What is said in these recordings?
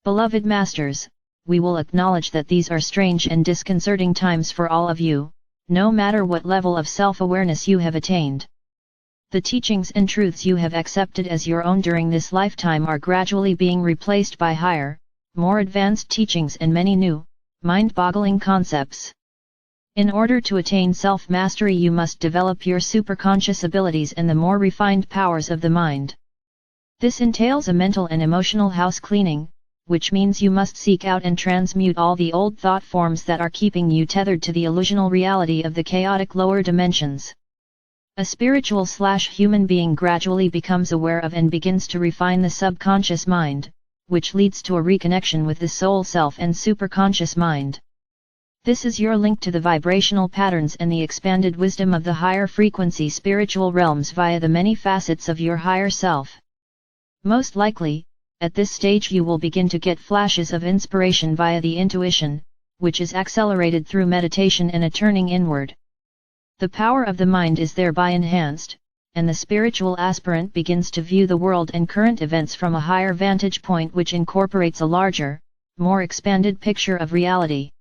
Beloved Masters, we will acknowledge that these are strange and disconcerting times for all of you, no matter what level of self-awareness you have attained. The teachings and truths you have accepted as your own during this lifetime are gradually being replaced by higher, more advanced teachings and many new, mind-boggling concepts. In order to attain self-mastery, you must develop your superconscious abilities and the more refined powers of the mind. This entails a mental and emotional house cleaning, which means you must seek out and transmute all the old thought forms that are keeping you tethered to the illusional reality of the chaotic lower dimensions. A spiritual/human being gradually becomes aware of and begins to refine the subconscious mind, which leads to a reconnection with the soul self and superconscious mind. This is your link to the vibrational patterns and the expanded wisdom of the higher frequency spiritual realms via the many facets of your higher self. Most likely, at this stage you will begin to get flashes of inspiration via the intuition, which is accelerated through meditation and a turning inward. The power of the mind is thereby enhanced, and the spiritual aspirant begins to view the world and current events from a higher vantage point which incorporates a larger, more expanded picture of reality.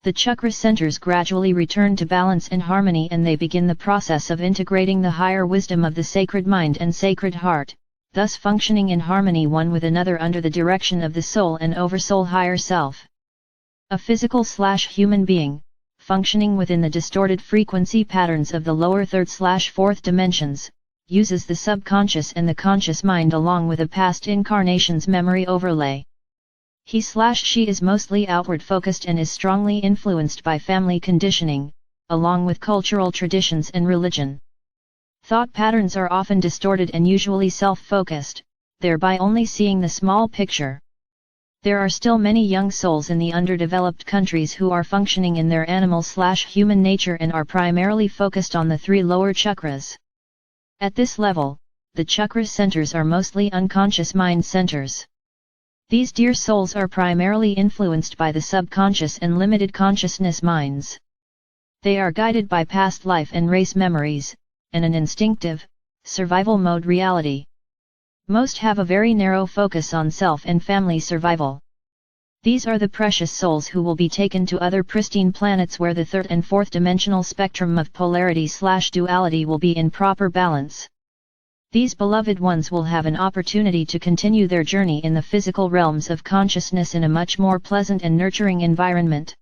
The chakra centers gradually return to balance and harmony, and they begin the process of integrating the higher wisdom of the sacred mind and sacred heart, thus functioning in harmony one with another under the direction of the soul and oversoul higher self. A physical/human being, functioning within the distorted frequency patterns of the lower third/fourth dimensions, uses the subconscious and the conscious mind along with a past incarnation's memory overlay. He/she is mostly outward focused and is strongly influenced by family conditioning, along with cultural traditions and religion. Thought patterns are often distorted and usually self-focused, thereby only seeing the small picture. There are still many young souls in the underdeveloped countries who are functioning in their animal/human nature and are primarily focused on the 3 lower chakras. At this level, the chakra centers are mostly unconscious mind centers. These dear souls are primarily influenced by the subconscious and limited consciousness minds. They are guided by past life and race memories, and an instinctive, survival mode reality. Most have a very narrow focus on self and family survival. These are the precious souls who will be taken to other pristine planets where the third and fourth dimensional spectrum of polarity/duality will be in proper balance. These beloved ones will have an opportunity to continue their journey in the physical realms of consciousness in a much more pleasant and nurturing environment.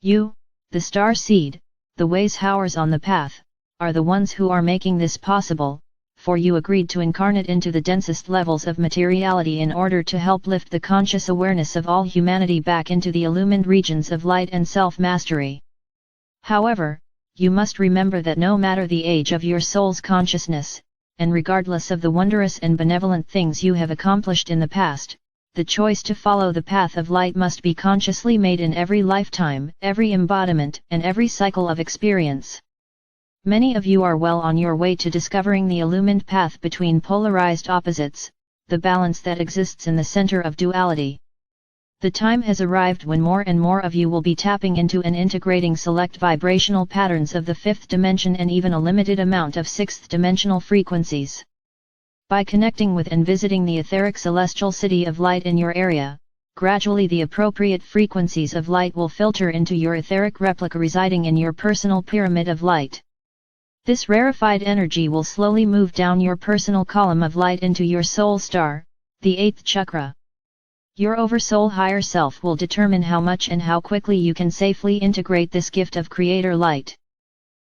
You, the star seed, the ways howers on the path, are the ones who are making this possible, for you agreed to incarnate into the densest levels of materiality in order to help lift the conscious awareness of all humanity back into the illumined regions of light and self-mastery. However, you must remember that no matter the age of your soul's consciousness, and regardless of the wondrous and benevolent things you have accomplished in the past, the choice to follow the path of light must be consciously made in every lifetime, every embodiment, and every cycle of experience. Many of you are well on your way to discovering the illumined path between polarized opposites, the balance that exists in the center of duality. The time has arrived when more and more of you will be tapping into and integrating select vibrational patterns of the 5th dimension and even a limited amount of 6th dimensional frequencies. By connecting with and visiting the etheric celestial city of light in your area, gradually the appropriate frequencies of light will filter into your etheric replica residing in your personal pyramid of light. This rarefied energy will slowly move down your personal column of light into your soul star, the 8th chakra. Your oversoul higher self will determine how much and how quickly you can safely integrate this gift of creator light.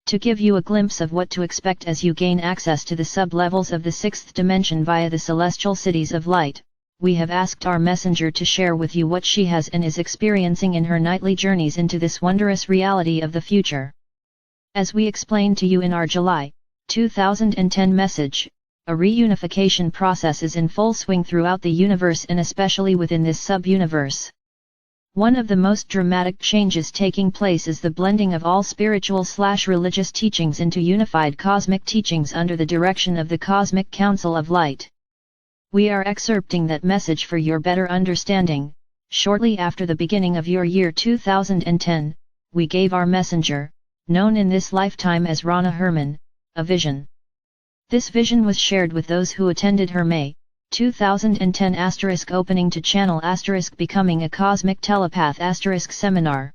To give you a glimpse of what to expect as you gain access to the sub-levels of the 6th dimension via the celestial cities of light, we have asked our messenger to share with you what she has and is experiencing in her nightly journeys into this wondrous reality of the future. As we explained to you in our July 2010 message, a reunification process is in full swing throughout the universe and especially within this sub-universe. One of the most dramatic changes taking place is the blending of all spiritual/religious teachings into unified cosmic teachings under the direction of the Cosmic Council of Light. We are excerpting that message for your better understanding. Shortly after the beginning of your year 2010, we gave our messenger, known in this lifetime as Rana Herman, a vision. This vision was shared with those who attended her May 2010 * opening to channel * becoming a cosmic telepath * seminar.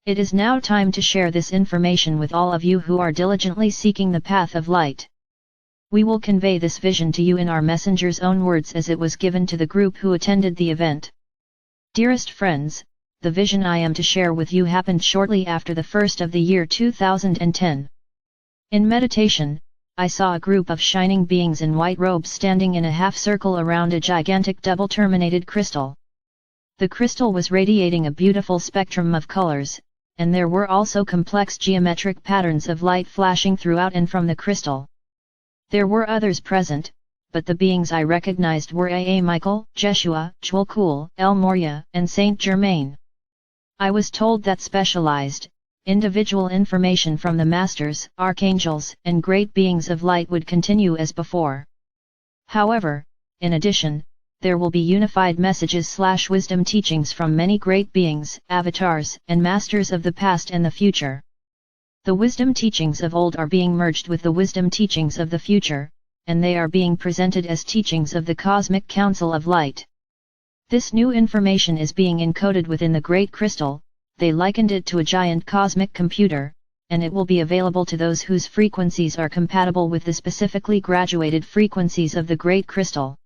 It is now time to share this information with all of you who are diligently seeking the path of light. We will convey this vision to you in our messenger's own words as it was given to the group who attended the event. Dearest friends, the vision I am to share with you happened shortly after the first of the year 2010. In meditation, I saw a group of shining beings in white robes standing in a half circle around a gigantic double-terminated crystal. The crystal was radiating a beautiful spectrum of colors, and there were also complex geometric patterns of light flashing throughout and from the crystal. There were others present, but the beings I recognized were Michael, Jeshua, Chwalkul, El Morya, and Saint Germain. I was told that specialized, individual information from the masters, archangels, and great beings of light would continue as before. However, in addition, there will be unified messages/wisdom teachings from many great beings, avatars, and masters of the past and the future. The wisdom teachings of old are being merged with the wisdom teachings of the future, and they are being presented as teachings of the Cosmic Council of Light. This new information is being encoded within the Great Crystal. They likened it to a giant cosmic computer, and it will be available to those whose frequencies are compatible with the specifically graduated frequencies of the Great Crystal.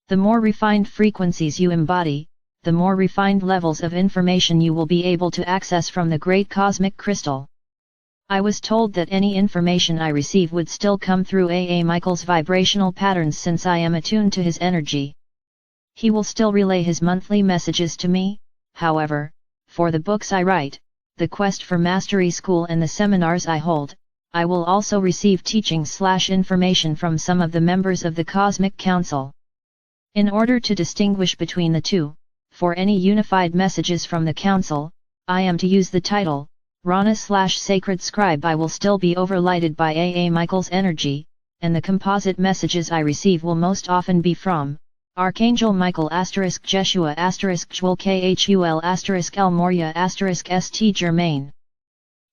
The more refined frequencies you embody, the more refined levels of information you will be able to access from the Great Cosmic Crystal. I was told that any information I receive would still come through Michael's vibrational patterns since I am attuned to his energy. He will still relay his monthly messages to me. However, for the books I write, the Quest for Mastery School and the seminars I hold, I will also receive teachings/information from some of the members of the Cosmic Council. In order to distinguish between the two, for any unified messages from the Council, I am to use the title, Rana/Sacred Scribe. I will still be overlighted by Michael's energy, and the composite messages I receive will most often be from Archangel Michael * Jeshua * Chwalkhul * El Morya * St. Germain.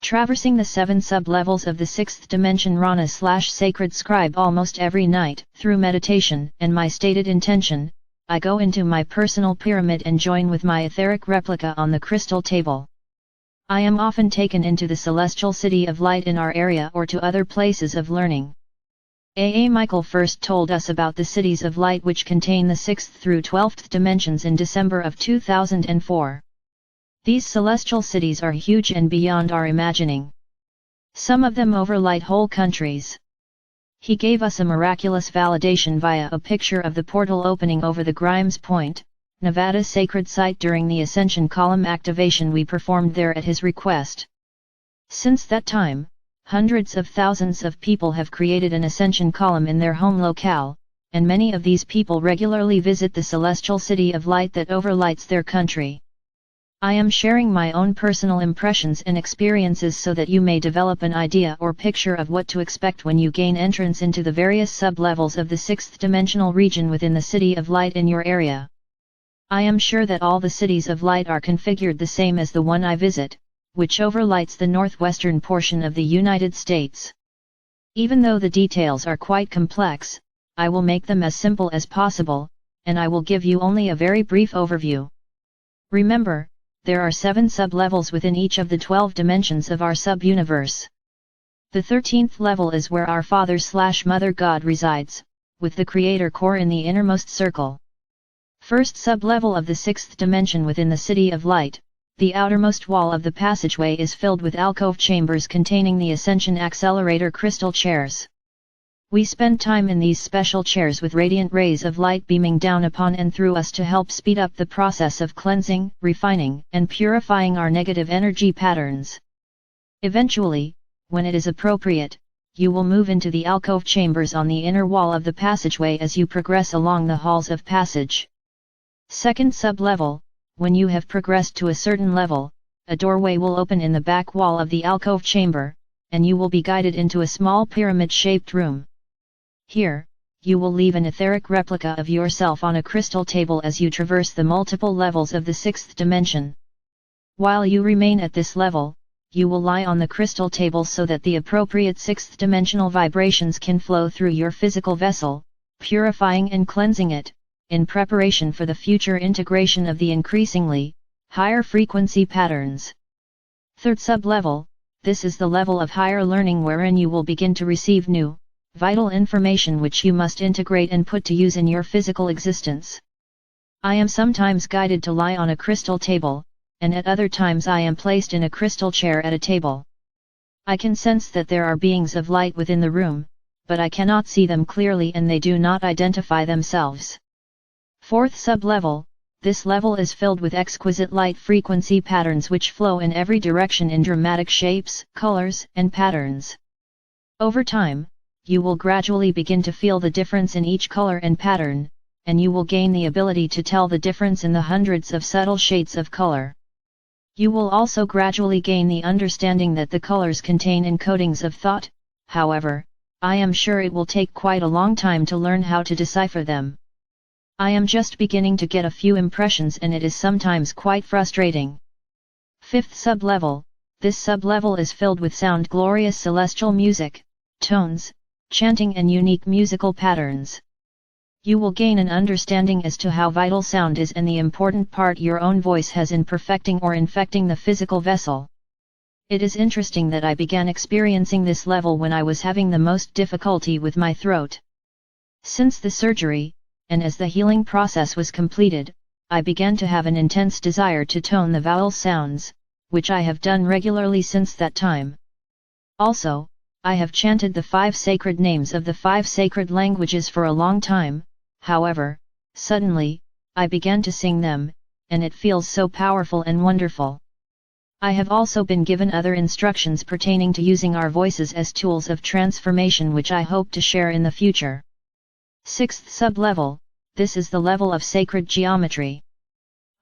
Traversing the 7 sub-levels of the 6th dimension Rana/Sacred Scribe almost every night, through meditation and my stated intention, I go into my personal pyramid and join with my etheric replica on the crystal table. I am often taken into the celestial city of light in our area or to other places of learning. Michael first told us about the cities of light which contain the 6th through 12th dimensions in December of 2004. These celestial cities are huge and beyond our imagining. Some of them overlight whole countries. He gave us a miraculous validation via a picture of the portal opening over the Grimes Point, Nevada sacred site during the Ascension Column activation we performed there at his request. Since that time, hundreds of thousands of people have created an Ascension Column in their home locale, and many of these people regularly visit the celestial city of light that overlights their country. I am sharing my own personal impressions and experiences so that you may develop an idea or picture of what to expect when you gain entrance into the various sub-levels of the 6th dimensional region within the city of light in your area. I am sure that all the cities of light are configured the same as the one I visit, which overlights the northwestern portion of the United States. Even though the details are quite complex, I will make them as simple as possible, and I will give you only a very brief overview. Remember, there are 7 sub-levels within each of the 12 dimensions of our sub-universe. The 13th level is where our Father/Mother God resides, with the Creator core in the innermost circle. First sub-level of the 6th dimension within the City of Light, the outermost wall of the passageway is filled with alcove chambers containing the Ascension Accelerator crystal chairs. We spend time in these special chairs with radiant rays of light beaming down upon and through us to help speed up the process of cleansing, refining, and purifying our negative energy patterns. Eventually, when it is appropriate, you will move into the alcove chambers on the inner wall of the passageway as you progress along the halls of passage. Second sub-level, when you have progressed to a certain level, a doorway will open in the back wall of the alcove chamber, and you will be guided into a small pyramid-shaped room. Here, you will leave an etheric replica of yourself on a crystal table as you traverse the multiple levels of the 6th dimension. While you remain at this level, you will lie on the crystal table so that the appropriate 6th dimensional vibrations can flow through your physical vessel, purifying and cleansing it, in preparation for the future integration of the increasingly higher frequency patterns. Third sub-level, this is the level of higher learning wherein you will begin to receive new, vital information which you must integrate and put to use in your physical existence. I am sometimes guided to lie on a crystal table, and at other times I am placed in a crystal chair at a table. I can sense that there are beings of light within the room, but I cannot see them clearly and they do not identify themselves. Fourth sub-level, this level is filled with exquisite light frequency patterns which flow in every direction in dramatic shapes, colors, and patterns. Over time, you will gradually begin to feel the difference in each color and pattern, and you will gain the ability to tell the difference in the hundreds of subtle shades of color. You will also gradually gain the understanding that the colors contain encodings of thought. However, I am sure it will take quite a long time to learn how to decipher them. I am just beginning to get a few impressions and it is sometimes quite frustrating. Fifth sub-level, this sub-level is filled with sound, glorious celestial music, tones, chanting and unique musical patterns. You will gain an understanding as to how vital sound is and the important part your own voice has in perfecting or infecting the physical vessel. It is interesting that I began experiencing this level when I was having the most difficulty with my throat. Since the surgery, and as the healing process was completed, I began to have an intense desire to tone the vowel sounds, which I have done regularly since that time. Also, I have chanted the 5 sacred names of the 5 sacred languages for a long time. However, suddenly, I began to sing them, and it feels so powerful and wonderful. I have also been given other instructions pertaining to using our voices as tools of transformation which I hope to share in the future. Sixth sub-level, this is the level of sacred geometry.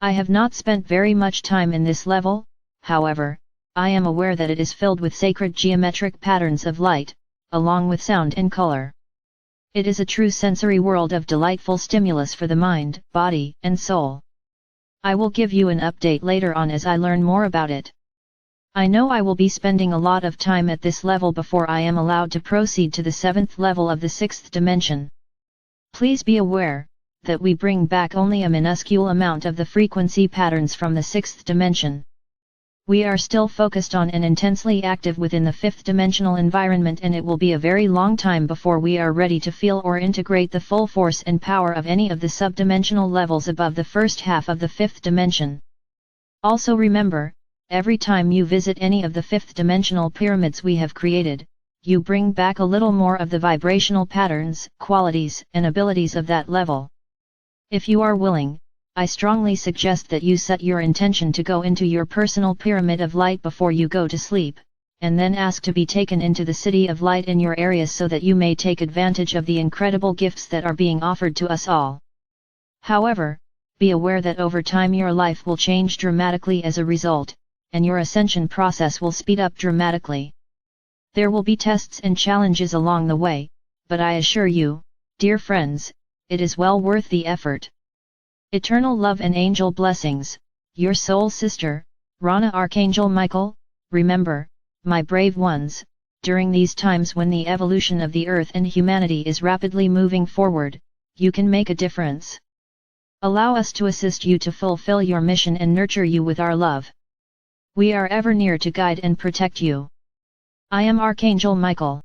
I have not spent very much time in this level, however, I am aware that it is filled with sacred geometric patterns of light, along with sound and color. It is a true sensory world of delightful stimulus for the mind, body, and soul. I will give you an update later on as I learn more about it. I know I will be spending a lot of time at this level before I am allowed to proceed to the 7th level of the 6th dimension. Please be aware that we bring back only a minuscule amount of the frequency patterns from the 6th dimension. We are still focused on and intensely active within the 5th dimensional environment, and it will be a very long time before we are ready to feel or integrate the full force and power of any of the subdimensional levels above the first half of the 5th dimension. Also remember, every time you visit any of the 5th dimensional pyramids we have created, you bring back a little more of the vibrational patterns, qualities, and abilities of that level. If you are willing, I strongly suggest that you set your intention to go into your personal pyramid of light before you go to sleep, and then ask to be taken into the city of light in your area so that you may take advantage of the incredible gifts that are being offered to us all. However, be aware that over time your life will change dramatically as a result, and your ascension process will speed up dramatically. There will be tests and challenges along the way, but I assure you, dear friends, it is well worth the effort. Eternal love and angel blessings, your soul sister, Rana Archangel Michael. Remember, my brave ones, during these times when the evolution of the earth and humanity is rapidly moving forward, you can make a difference. Allow us to assist you to fulfill your mission and nurture you with our love. We are ever near to guide and protect you. I am Archangel Michael.